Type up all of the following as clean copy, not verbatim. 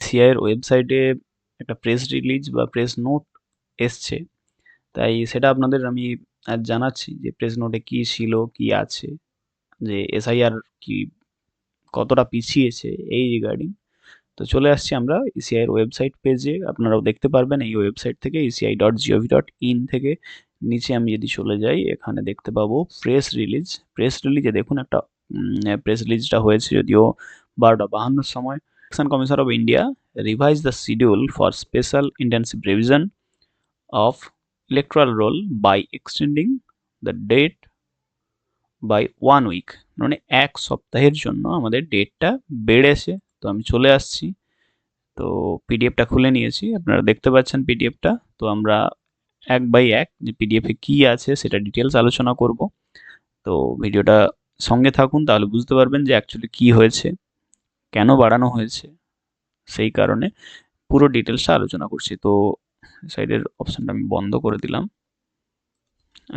ECI এর ওয়েবসাইটে একটা প্রেস রিলিজ বা প্রেস নোট এসছে, তাই সেটা আপনাদের আমি আজ জানাচ্ছি যে প্রেস নোটে কি ছিল, কি আছে, যে এসআইআর কি কতটা পিছিয়েছে এই রিগার্ডিং। তো চলে আসছি আমরা ইসিআই এর ওয়েবসাইট পেজে, আপনারাও দেখতে পারবেন এই ওয়েবসাইট থেকে eci.gov.in থেকে নিচে আমি যদি চলে যাই এখানে দেখতে পাবো প্রেস রিলিজ। প্রেস রিলিজে দেখুন একটা প্রেস রিলিজটা হয়েছে যদিও 12:52 সময়। Election commission of India revise the schedule for special intensive revision of electoral roll by extending the date by 1 week, মানে 1 সপ্তাহের জন্য আমাদের ডেটটা বেড়েছে। তো আমি চলে আসছি, তো পিডিএফটা খুলে নিয়েছি, আপনারা দেখতে পাচ্ছেন পিডিএফটা। তো আমরা 1/1 যে পিডিএফে কি আছে সেটা ডিটেলস আলোচনা করব। তো ভিডিওটা সঙ্গে থাকুন, তাহলে বুঝতে পারবেন যে অ্যাকচুয়ালি কি হয়েছে, কেন বাড়ানো হয়েছে, সেই কারণে পুরো ডিটেলসটা আলোচনা করছি। তো সাইডের অপশনটা আমি বন্ধ করে দিলাম।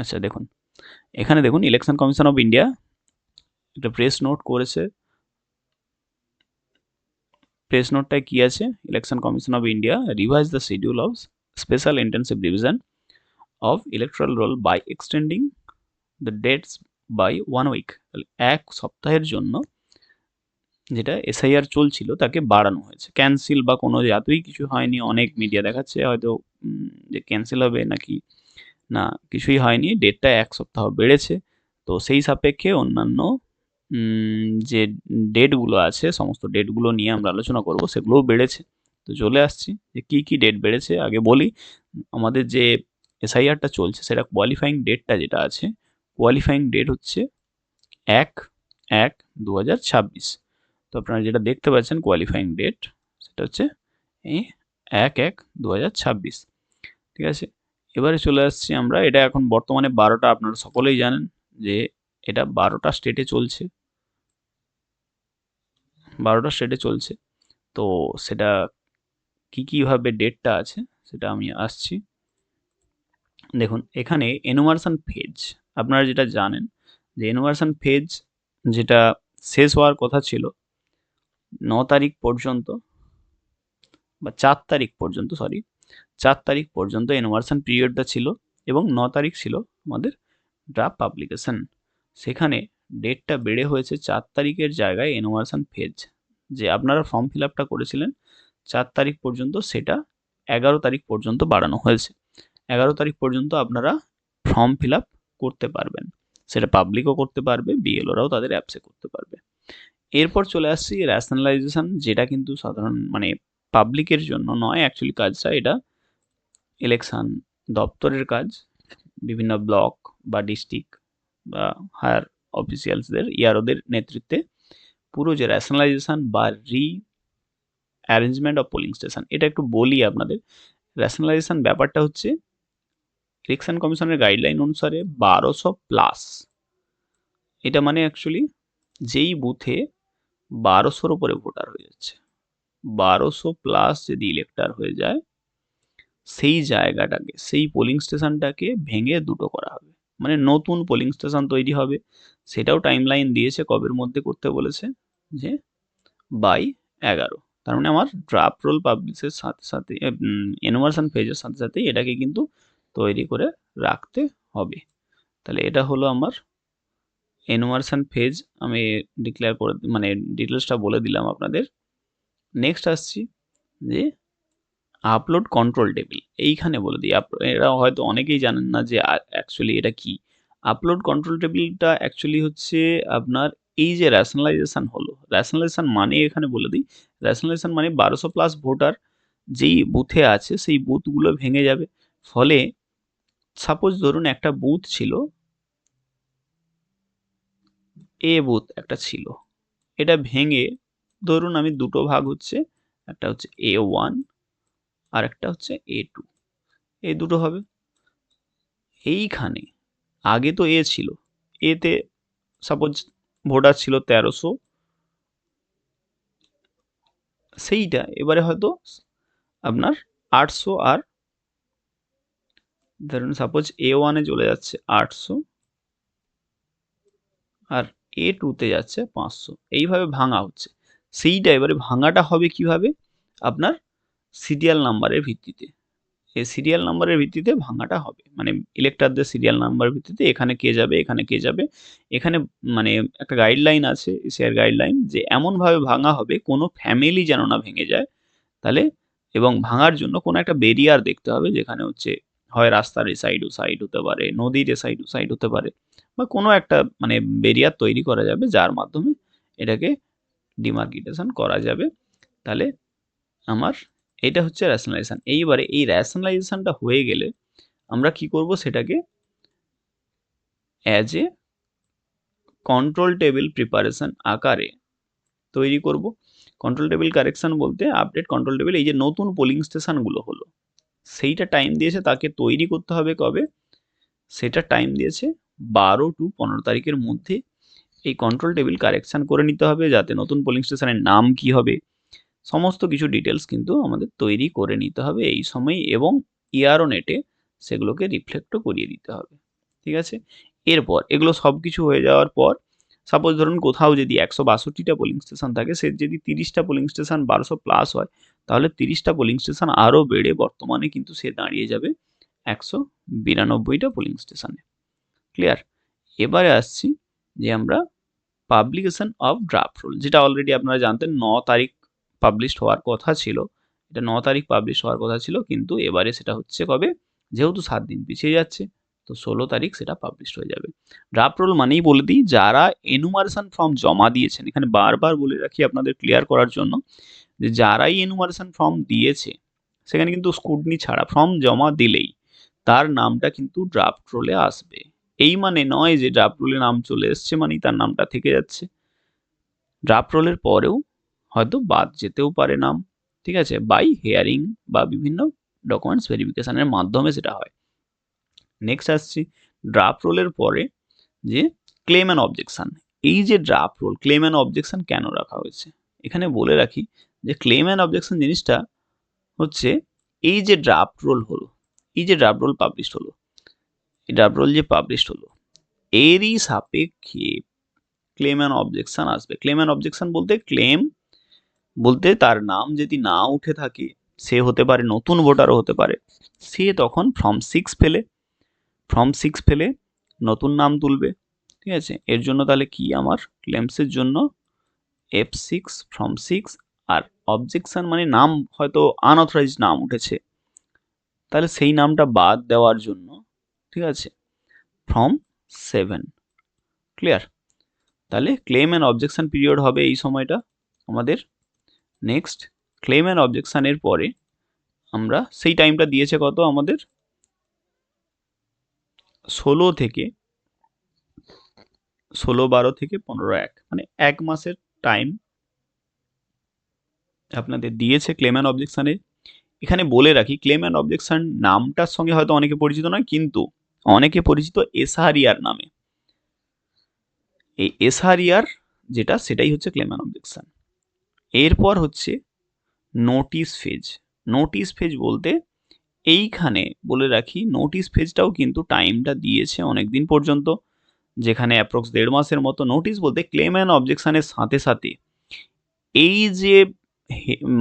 আচ্ছা দেখুন, এখানে দেখুন ইলেকশন কমিশন অফ ইন্ডিয়া একটা প্রেস নোট করেছে। প্রেস নোটটায় কি আছে? Election commission of India revise the schedule of special intensive revision of electoral roll by extending the dates by 1 week, এক সপ্তাহের জন্য যেটা এসআইআর চলছিল তাকে বাড়ানো হয়েছে। ক্যান্সেল বা কোনো এতই কিছু হয়নি, অনেক মিডিয়া দেখাচ্ছে হয়তো যে ক্যান্সেল হবে নাকি, না কিছুই হয়নি, ডেটটা 1 সপ্তাহ বেড়েছে। তো সেই সাপেক্ষে অন্যান্য যে ডেটগুলো আছে সমস্ত ডেটগুলো নিয়ে আমরা আলোচনা করব, সেগুলোও বেড়েছে। তো চলে আসছি যে কী কী ডেট বেড়েছে। আগে বলি, আমাদের যে এসআইআরটা চলছে সেটা কোয়ালিফাইং ডেটটা যেটা আছে, কোয়ালিফাইং ডেট হচ্ছে 1/1/2026। তো আপনারা যেটা দেখতে পাচ্ছেন কোয়ালিফাইং ডেট সেটা হচ্ছে এই 1/1/2026, ঠিক আছে। এবারে চলে আসছি আমরা, এটা এখন বর্তমানে 12টা, আপনারা সকলেই জানেন যে এটা 12টা স্টেটে চলছে, 12টা স্টেটে চলছে। তো সেটা কীভাবে ডেটটা আছে সেটা আমি আসছি। দেখুন এখানে এনুমারেশন ফেজ, আপনারা যেটা জানেন যে এনুমারেশন ফেজ যেটা শেষ হওয়ার কথা ছিল 9 তারিখ পর্যন্ত বা 4 তারিখ পর্যন্ত, 4 তারিখ পর্যন্ত এনুমারেশন পিরিয়ডটা ছিল এবং 9 তারিখ ছিল আমাদের ড্রাফট পাবলিকেশন। সেখানে ডেটটা বেড়ে হয়েছে 4 তারিখের জায়গায় এনুমারেশন ফেজ, যে আপনারা ফর্ম ফিল আপটা করেছিলেন 4 তারিখ পর্যন্ত, সেটা 11 তারিখ পর্যন্ত বাড়ানো হয়েছে। 11 তারিখ পর্যন্ত আপনারা ফর্ম ফিল আপ করতে পারবেন, সেটা পাবলিকও করতে পারবে, বিএলওরাও তাদের অ্যাপসে করতে পারবে। এরপর চলে আসছি র্যাশনালাইজেশন, যেটা কিন্তু সাধারণ মানে পাবলিকের জন্য নয় অ্যাকচুয়ালি কাজটা, এটা ইলেকশন দপ্তরের কাজ। বিভিন্ন ব্লক বা ডিস্ট্রিক্ট বা হায়ার অফিসিয়ালসদের ইয়ারোদের নেতৃত্বে পুরো যে র্যাশনালাইজেশন বা অ্যারেঞ্জমেন্ট অফ পোলিং স্টেশন, এটা একটু বলি আপনাদের। র্যাশনালাইজেশন ব্যাপারটা হচ্ছে ইলেকশন কমিশনের গাইডলাইন অনুসারে 1200+, এটা মানে অ্যাকচুয়ালি যেই বুথে 1200-র উপরে ভোটার হয়ে যাচ্ছে, 1200+ যদি ইলেক্টার হয়ে যায়, সেই জায়গাটাকে, সেই পোলিং স্টেশনটাকে ভেঙে দুটো করা হবে, মানে নতুন পোলিং স্টেশন তৈরি হবে। সেটাও টাইম লাইন দিয়েছে, কবের মধ্যে করতে বলেছে, যে 11। তার মানে আমার ড্রাফট রোল পাবলিশের সাথে সাথে এনুমারেশন পেজের সাথে সাথেই এটাকে কিন্তু তৈরি করে রাখতে হবে। তাহলে এটা হলো আমার এনুমারেশন ফেজ, আমি ডিক্লেয়ার করে মানে ডিটেলসটা বলে দিলাম আপনাদের। নেক্সট আসছি যে আপলোড কন্ট্রোল টেবিল, এইখানে বলে দিই, এরা হয়তো অনেকেই জানেন না যে অ্যাকচুয়ালি এটা কি। আপলোড কন্ট্রোল টেবিলটা অ্যাকচুয়ালি হচ্ছে আপনার এই যে র্যাশনালাইজেশন হলো, র্যাশনালাইজেশন মানে এখানে বলে দিই, র্যাশনালাইজেশন মানে 1200+ ভোটার যেই বুথে আছে সেই বুথগুলো ভেঙে যাবে। ফলে সাপোজ ধরুন একটা বুথ ছিল, এ বুথ একটা ছিল, এটা ভেঙে ধরুন আমি দুটো ভাগ হচ্ছে, একটা হচ্ছে A1 আর একটা হচ্ছে A2, এই দুটো হবে। এইখানে আগে তো এ ছিল, এতে সাপোজ ভোটার ছিল 1300, সেইটা এবারে হয়তো আপনার 800, আর ধরুন সাপোজ A1-এ চলে যাচ্ছে 800 আর A2-তে যাচ্ছে 500, এইভাবে ভাঙা হচ্ছে। সেইটা এবারে ভাঙাটা হবে কিভাবে, আপনার সিরিয়াল নাম্বারের ভিত্তিতে। এই সিরিয়াল নাম্বারের ভিত্তিতে ভাঙাটা হবে। মানে ইলেক্টরদের সিরিয়াল নাম্বারের ভিত্তিতে এখানে কে যাবে, এখানে কে যাবে। এখানে মানে একটা গাইডলাইন আছে, এশিয়ার গাইডলাইন, যে এমনভাবে ভাঙা হবে কোনো ফ্যামিলি যেন না ভেঙে যায়। তাহলে এবং ভাঙার জন্য কোনো একটা বেরিয়ার দেখতে হবে, যেখানে হচ্ছে হয় রাস্তার এ সাইড ও সাইড হতে পারে, নদীর এ সাইড ও সাইড হতে পারে, বা কোনো একটা মানে বেরিয়ার তৈরি করা যাবে যার মাধ্যমে এটাকে ডিমার্কেটেশন করা যাবে। তাহলে আমার এটা হচ্ছে রেশনালাইজেশন। এইবারে এই রেশনালাইজেশনটা হয়ে গেলে আমরা কি করব, সেটাকে as a control table preparation আকারে তৈরি করব। কন্ট্রোল টেবিল কারেকশন বলতে আপডেট কন্ট্রোল টেবিল, এই যে নতুন পোলিং স্টেশনগুলো হলো সেইটা টাইম দিয়েছে তাকে তৈরি করতে হবে কবে, সেটা টাইম দিয়েছে 12 to 15 তারিখের মধ্যে এই কন্ট্রোল টেবিল কারেকশন করে নিতে হবে, যাতে নতুন পোলিং স্টেশনের নাম কি হবে সমস্ত কিছু ডিটেলস কিন্তু আমাদের তৈরি করে নিতে হবে এই সময়, এবং ইয়ারও নেটে সেগুলোকে রিফ্লেক্টও করিয়ে দিতে হবে। ঠিক আছে, এরপর এগুলো সব কিছু হয়ে যাওয়ার পর সাপোজ ধরুন কোথাও যদি 162টা পোলিং স্টেশন থাকে, সে যদি 30টা পোলিং স্টেশন 1200 প্লাস হয়, তাহলে 30টা পোলিং স্টেশন আরও বেড়ে বর্তমানে কিন্তু সে দাঁড়িয়ে যাবে 192টা পোলিং স্টেশনে। ক্লিয়ার? এবারে আসছি যে আমরা পাবলিকেশন অফ ড্রাফট রুল, যেটা অলরেডি আপনারা জানতেন 9 তারিখ পাবলিশ হওয়ার কথা ছিল। এটা 9 তারিখ পাবলিশ হওয়ার কথা ছিল, কিন্তু এবারে সেটা হচ্ছে কবে, যেহেতু 7 দিন পিছিয়ে যাচ্ছে, তো 16 তারিখ সেটা পাবলিশ হয়ে যাবে। ড্রাফট রুল মানেই বলে দিই, যারা এনুমারেশন ফর্ম জমা দিয়েছেন, এখানে বারবার বলে রাখি আপনাদের ক্লিয়ার করার জন্য, যে যারাই এনুমারেশন ফর্ম দিয়েছে সেখানে কিন্তু স্ক্রুটনি ছাড়া ফর্ম জমা দিলেই তার নামটা কিন্তু ড্রাফট রোলে আসবে। এই মানে নয় যে ড্রাফট রোলে নাম চলে এসছে মানেই তার নামটা থেকে যাচ্ছে। ড্রাফট রোলের পরেও হয়তো বাদ যেতেও পারে নাম, ঠিক আছে, বাই হিয়ারিং বা বিভিন্ন ডকুমেন্টস ভেরিফিকেশনের মাধ্যমে সেটা হয়। নেক্সট আসছি ড্রাফট রোলের পরে যে ক্লেম অ্যান্ড অবজেকশন। এই যে draft roll, claim and objection কেন রাখা হয়েছে এখানে বলে রাখি, যে ক্লেম অ্যান্ড অবজেকশন জিনিসটা হচ্ছে এই যে ড্রাফট রোল হলো, এই যে ড্রাফট রোল পাবলিশ হলো, এই ড্রাফট রোল যে পাবলিশ হলো এরই সাপেক্ষে ক্লেম অ্যান্ড অবজেকশন আসবে। ক্লেম অ্যান্ড অবজেকশন বলতে ক্লেম বলতে তার নাম যদি না উঠে থাকে, সে হতে পারে নতুন ভোটারও হতে পারে, সে তখন ফর্ম সিক্স ফেলে নতুন নাম তুলবে। ঠিক আছে, এর জন্য তাহলে কি আমার ক্লেমসের জন্য F6 ফর্ম 6, আর অবজেকশন মানে নাম হয়তো আনঅথরাইজড নাম উঠেছে, তাহলে সেই নামটা বাদ দেওয়ার জন্য, ঠিক আছে, ফর্ম 7। ক্লিয়ার? তাহলে ক্লেম অ্যান্ড অবজেকশন পিরিয়ড হবে এই সময়টা আমাদের। নেক্সট ক্লেম অ্যান্ড অবজেকশনের পরে আমরা সেই টাইমটা দিয়েছে কত আমাদের, 16 থেকে 16/12 থেকে 15/1, মানে 1 মাসের টাইম আপনাদের দিয়েছে ক্লেম অ্যান্ড অবজেকশনে। এখানে বলে রাখি, ক্লেম অ্যান্ড অবজেকশন নামটার সঙ্গে হয়তো অনেকে পরিচিত নয়, কিন্তু অনেকে পরিচিত এসআরইআর নামে। এই এসআরইআর যেটা, সেটাই হচ্ছে ক্লেম অ্যান্ড অবজেকশন। এরপর হচ্ছে নোটিশ ফেজ। নোটিশ ফেজ বলতে এইখানে বলে রাখি, নোটিশ ফেজটাও কিন্তু টাইমটা দিয়েছে অনেক দিন পর্যন্ত, যেখানে অ্যাপ্রক্স 1.5 মাসের মতো। নোটিশ বলতে ক্লেম অ্যান্ড অবজেকশনের সাথে সাথে এই যে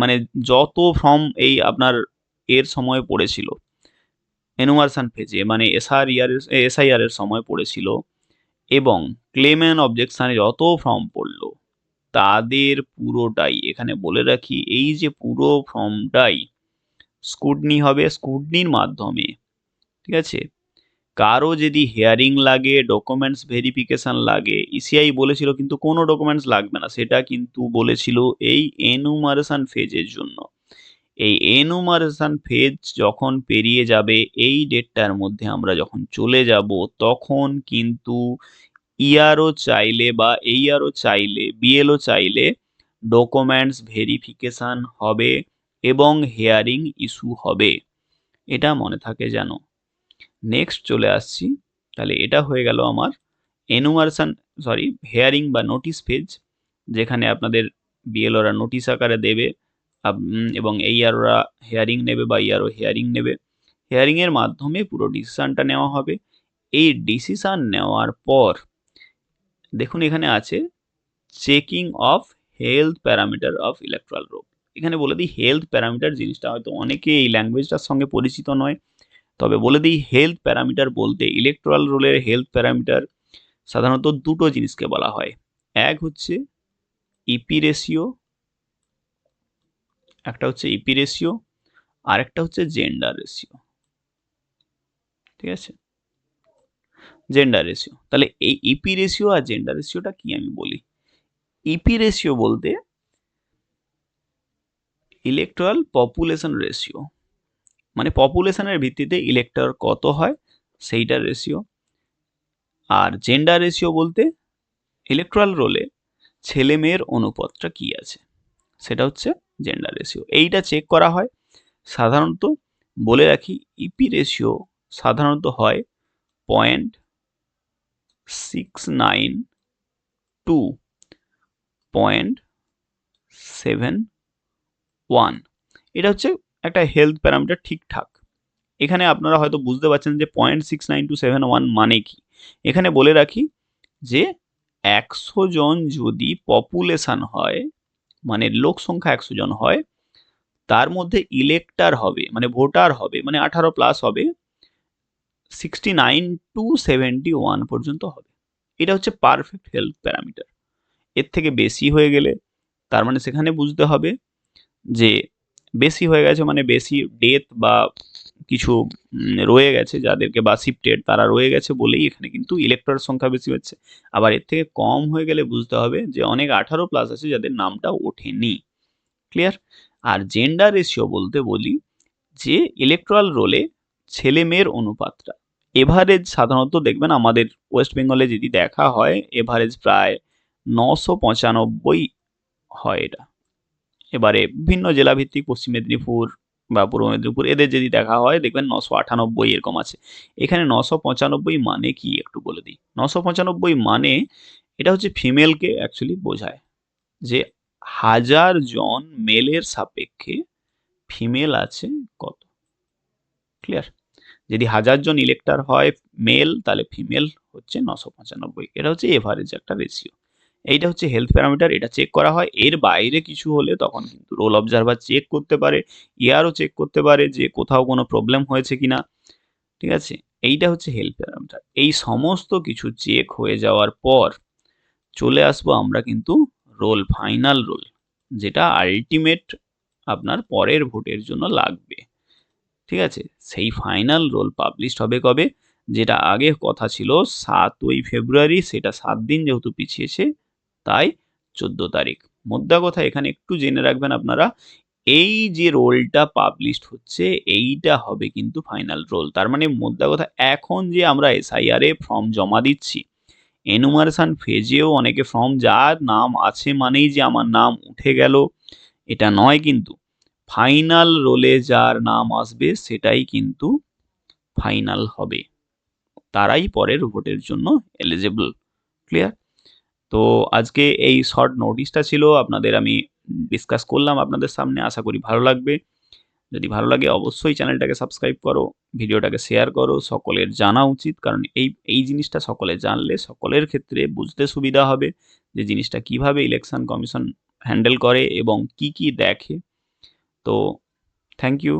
মানে যত ফর্ম এই আপনার এর সময় পড়েছিল এনুমারেশন ফেজে, মানে এসআইআর এর সময় পড়েছিল, এবং ক্লেম অ্যান্ড অবজেকশনে যত ফর্ম পড়লো তাদের পুরোটাই, এখানে বলে রাখি, এই যে পুরো ফর্মটাই স্ক্রুটনি হবে, স্ক্রুটনির মাধ্যমে। ঠিক আছে, কারো যদি হিয়ারিং লাগে, ডকুমেন্টস ভেরিফিকেশন লাগে, ইসিআই বলেছিল কিন্তু কোনো ডকুমেন্টস লাগবে না, সেটা কিন্তু বলেছিল এই এনুমারেশন ফেজের জন্য। এই এনুমারেশন ফেজ যখন পেরিয়ে যাবে, এই ডেটটার মধ্যে আমরা যখন চলে যাব, তখন কিন্তু ইআরও চাইলে বা এইআরও চাইলে, বিএলও চাইলে ডকুমেন্টস ভেরিফিকেশন হবে এবং হিয়ারিং ইস্যু হবে। এটা মনে থাকে যেন। নেক্সট চলে আসছি, তাহলে এটা হয়ে গেল আমার এনুমারেশন হিয়ারিং বা নোটিশ ফেজ, যেখানে আপনাদের বিএলওরা নোটিশ আকারে দেবে এবং এইআরওরা হিয়ারিং নেবে বা ইআরও হিয়ারিং নেবে। হিয়ারিংয়ের মাধ্যমে পুরো ডিসিশনটা নেওয়া হবে। এই ডিসিশন নেওয়ার পর দেখুন এখানে আছে checking of health parameter of electoral role. এখানে বলে দিই হেলথ প্যারামিটার জিনিসটা হয়তো অনেকে এই ল্যাঙ্গুয়েজটার সঙ্গে পরিচিত নয়, তবে বলে দিই হেলথ প্যারামিটার বলতে ইলেকট্রাল রোলের হেলথ প্যারামিটার সাধারণত দুটো জিনিসকে বলা হয়। এক হচ্ছে ইপি রেশিও, একটা হচ্ছে ইপি রেশিও, আর একটা হচ্ছে জেন্ডার রেশিও। ঠিক আছে, জেন্ডার রেশিও। তাহলে এই ইপি রেশিও আর জেন্ডার রেশিওটা কি আমি বলি। ইপি রেশিও বলতে ইলেকট্রাল পপুলেশন রেশিও, মানে পপুলেশনের ভিত্তিতে ইলেক্টর কত হয় সেইটার রেশিও। আর জেন্ডার রেশিও বলতে ইলেকট্রাল রোলে ছেলে মেয়ের অনুপাতটা কি আছে সেটা হচ্ছে জেন্ডার রেশিও। এইটা চেক করা হয় সাধারণত, বলে রাখি ইপি রেশিও সাধারণত হয় 0.69 টু 0.71। এটা হচ্ছে একটা হেলথ প্যারামিটার ঠিকঠাক। এখানে আপনারা হয়তো বুঝতে পারছেন যে 0.69 to 0.71 মানে কি। এখানে বলে রাখি যে 100 জন যদি পপুলেশন হয়, মানে লোক সংখ্যা 100 জন হয়, তার মধ্যে ইলেক্টার হবে মানে ভোটার হবে মানে 18+ হবে 69 to 71 পর্যন্ত হবে। এটা হচ্ছে পারফেক্ট হেলথ প্যারামিটার। এর থেকে বেশি হয়ে গেলে তার মানে সেখানে বুঝতে হবে যে বেশি হয়ে গেছে মানে বেশি ডেথ বা কিছু রয়ে গেছে যাদেরকে বা শিফটেড তারা রয়ে গেছে বলেই এখানে কিন্তু ইলেক্টরের সংখ্যা বেশি হচ্ছে। আবার এর থেকে কম হয়ে গেলে বুঝতে হবে যে অনেক 18+ আছে যাদের নামটা ওঠেনি। ক্লিয়ার? আর জেন্ডার রেশিও বলতে বলি যে ইলেকট্রাল রোলে ছেলে মেয়ের অনুপাতটা এভারেজ সাধারণত দেখবেন আমাদের ওয়েস্ট বেঙ্গলে যদি দেখা হয় এভারেজ প্রায় 995 হয় এটা। এবারে বিভিন্ন জেলা ভিত্তিক পশ্চিম মেদিনীপুর বা পূর্ব মেদিনীপুর এদের যদি দেখা হয় দেখবেন 998 এরকম আছে। এখানে 995 মানে কি একটু বলে দিই। 995 মানে এটা হচ্ছে ফিমেলকে অ্যাকচুয়ালি বোঝায়, যে 1000 জন মেলের সাপেক্ষে ফিমেল আছে কত। ক্লিয়ার? যদি 1000 জন ইলেক্টর হয় মেল তাহলে ফিমেল হচ্ছে 995। এটা হচ্ছে এভারেজ একটা রেশিও। এইটা হচ্ছে হেলথ প্যারামিটার, এটা চেক করা হয়। এর বাইরে কিছু হলে তখন কিন্তু রোল অবজারভার চেক করতে পারে, ইয়ারও চেক করতে পারে যে কোথাও কোনো প্রবলেম হয়েছে কিনা। ঠিক আছে, এইটা হচ্ছে হেলথ প্যারামিটার। এই সমস্ত কিছু চেক হয়ে যাওয়ার পর চলে আসবো আমরা কিন্তু রোল, ফাইনাল রোল, যেটা আলটিমেট আপনার পরের ভোটের জন্য লাগবে। ঠিক আছে, সেই ফাইনাল রোল পাবলিশ হবে কবে, যেটা আগে কথা ছিল 7ই ফেব্রুয়ারি, সেটা 7 দিন যেহেতু পিছিয়েছে তাই 14 তারিখ। মোদ্দা কথা এখানে একটু জেনে রাখবেন আপনারা, এই যে রোলটা পাবলিশ হচ্ছে এইটা হবে কিন্তু ফাইনাল রোল। তার মানে মোদ্দা কথা এখন যে আমরা এসআইআর এ ফর্ম জমা দিচ্ছি, এনুমারেশন ফেজেও অনেকে ফর্ম যার নাম আছে মানেই যে আমার নাম উঠে গেল এটা নয়, কিন্তু ফাইনাল রোলে যার নাম আসবে সেটাই কিন্তু ফাইনাল হবে, তারাই পরের ভোটের জন্য এলিজিবল। ক্লিয়ার? তো আজকে এই শর্ট নোটিশটা ছিল আপনাদের আমি ডিসকাস করলাম আপনাদের সামনে, আশা করি ভালো লাগবে। যদি ভালো লাগে অবশ্যই চ্যানেলটাকে সাবস্ক্রাইব করো, ভিডিওটাকে শেয়ার করো, সকলের জানা উচিত, কারণ এই জিনিসটা সকলে জানলে সকলের ক্ষেত্রে বুঝতে সুবিধা হবে যে জিনিসটা কিভাবে ইলেকশন কমিশন হ্যান্ডেল করে এবং কি কি দেখে। তো থ্যাংক ইউ।